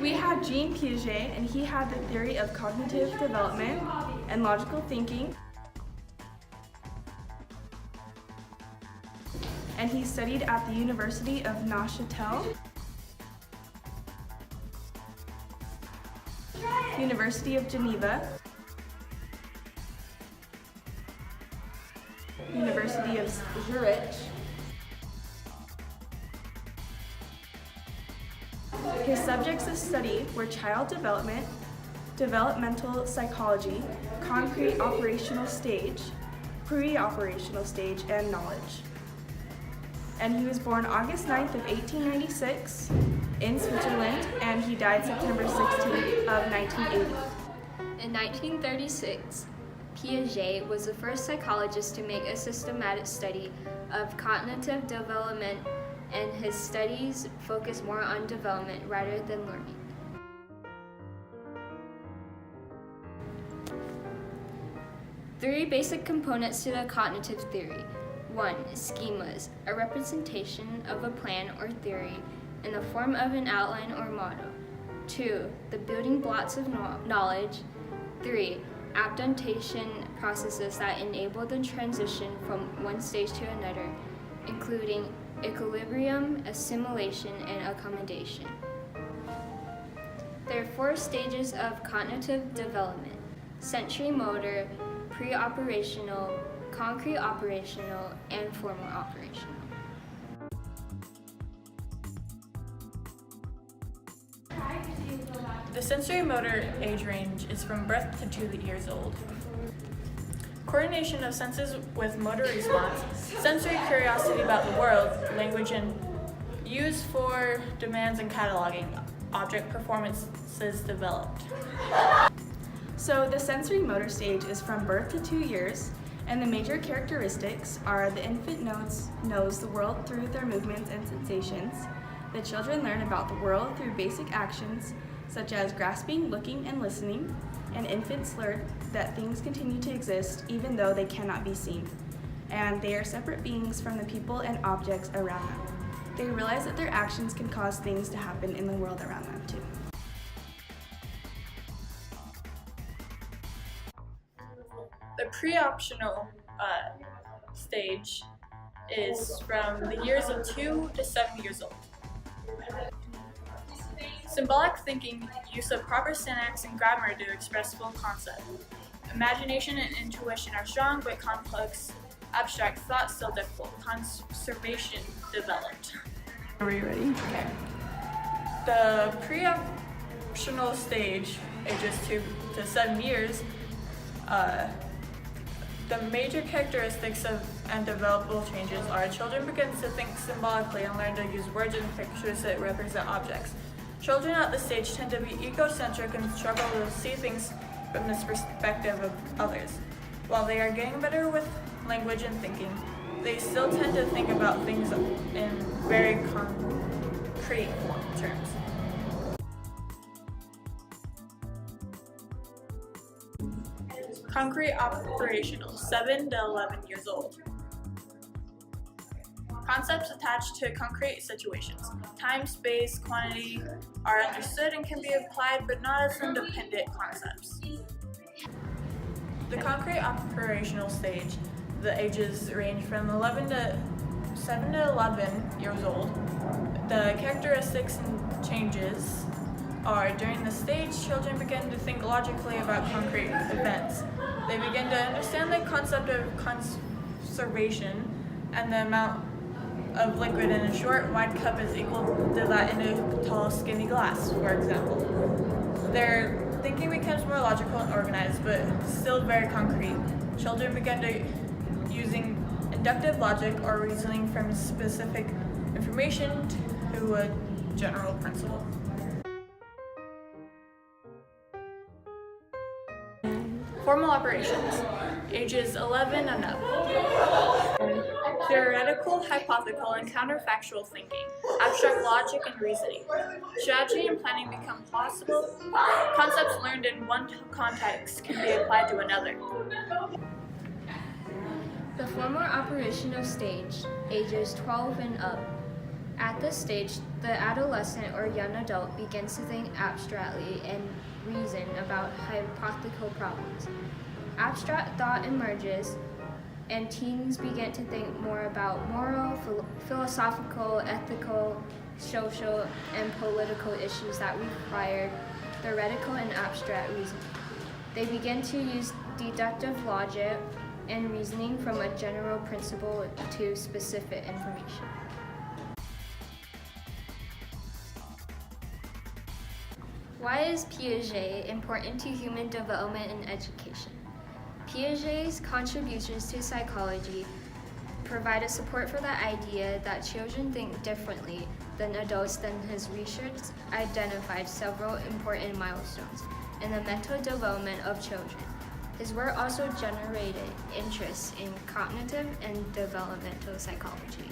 We had Jean Piaget, and he had the theory of cognitive development and logical thinking. And he studied at the University of Neuchâtel, University of Geneva, University of Zurich. His subjects of study were child development, developmental psychology, concrete operational stage, pre-operational stage, and knowledge. And he was born August 9th of 1896 in Switzerland, and he died September 16th of 1980. In 1936, Piaget was the first psychologist to make a systematic study of cognitive development, and his studies focused more on development rather than learning. Three basic components to the cognitive theory. 1. Schemas, a representation of a plan or theory in the form of an outline or model. 2. The building blocks of knowledge. 3. Adaptation processes that enable the transition from one stage to another, including equilibrium, assimilation, and accommodation. There are 4 stages of cognitive development: sensory motor, pre-operational, concrete operational, and formal operational. The sensory motor age range is from birth to 2 years old. Coordination of senses with motor response, sensory curiosity about the world, language, and use for demands and cataloging, object performances developed. So the sensory motor stage is from birth to 2 years, and the major characteristics are the infant knows the world through their movements and sensations. The children learn about the world through basic actions such as grasping, looking, and listening, and infants learn that things continue to exist even though they cannot be seen, and they are separate beings from the people and objects around them. They realize that their actions can cause things to happen in the world around them too. The pre-optional stage is from the years of 2 to 7 years old. Symbolic thinking, use of proper syntax and grammar to express full concept. Imagination and intuition are strong but complex. Abstract thought still difficult. Conservation developed. Are you ready? Okay. The pre-optional stage, ages 2 to 7 years, the major characteristics and developmental changes are children begin to think symbolically and learn to use words and pictures that represent objects. Children at this stage tend to be egocentric and struggle to see things from this perspective of others. While they are getting better with language and thinking, they still tend to think about things in very concrete terms. Concrete operational, 7 to 11 years old. Concepts attached to concrete situations. Time, space, quantity are understood and can be applied, but not as independent concepts. The concrete operational stage, the ages range from 7 to 11 years old. The characteristics and changes are during the stage, children begin to think logically about concrete events. They begin to understand the concept of conservation and the amount of liquid in a short, wide cup is equal to that in a tall, skinny glass, for example. Their thinking becomes more logical and organized, but still very concrete. Children begin to using inductive logic or reasoning from specific information to a general principle. Formal operations, ages 11 and up. Theoretical, hypothetical, and counterfactual thinking, abstract logic and reasoning. Strategy and planning become possible. Concepts learned in one context can be applied to another. The formal operational stage, ages 12 and up. At this stage, the adolescent or young adult begins to think abstractly and reason about hypothetical problems. Abstract thought emerges, and teens begin to think more about moral, philosophical, ethical, social, and political issues that require theoretical and abstract reasoning. They begin to use deductive logic and reasoning from a general principle to specific information. Why is Piaget important to human development and education? Piaget's contributions to psychology provided support for the idea that children think differently than adults. Then his research identified several important milestones in the mental development of children. His work also generated interest in cognitive and developmental psychology.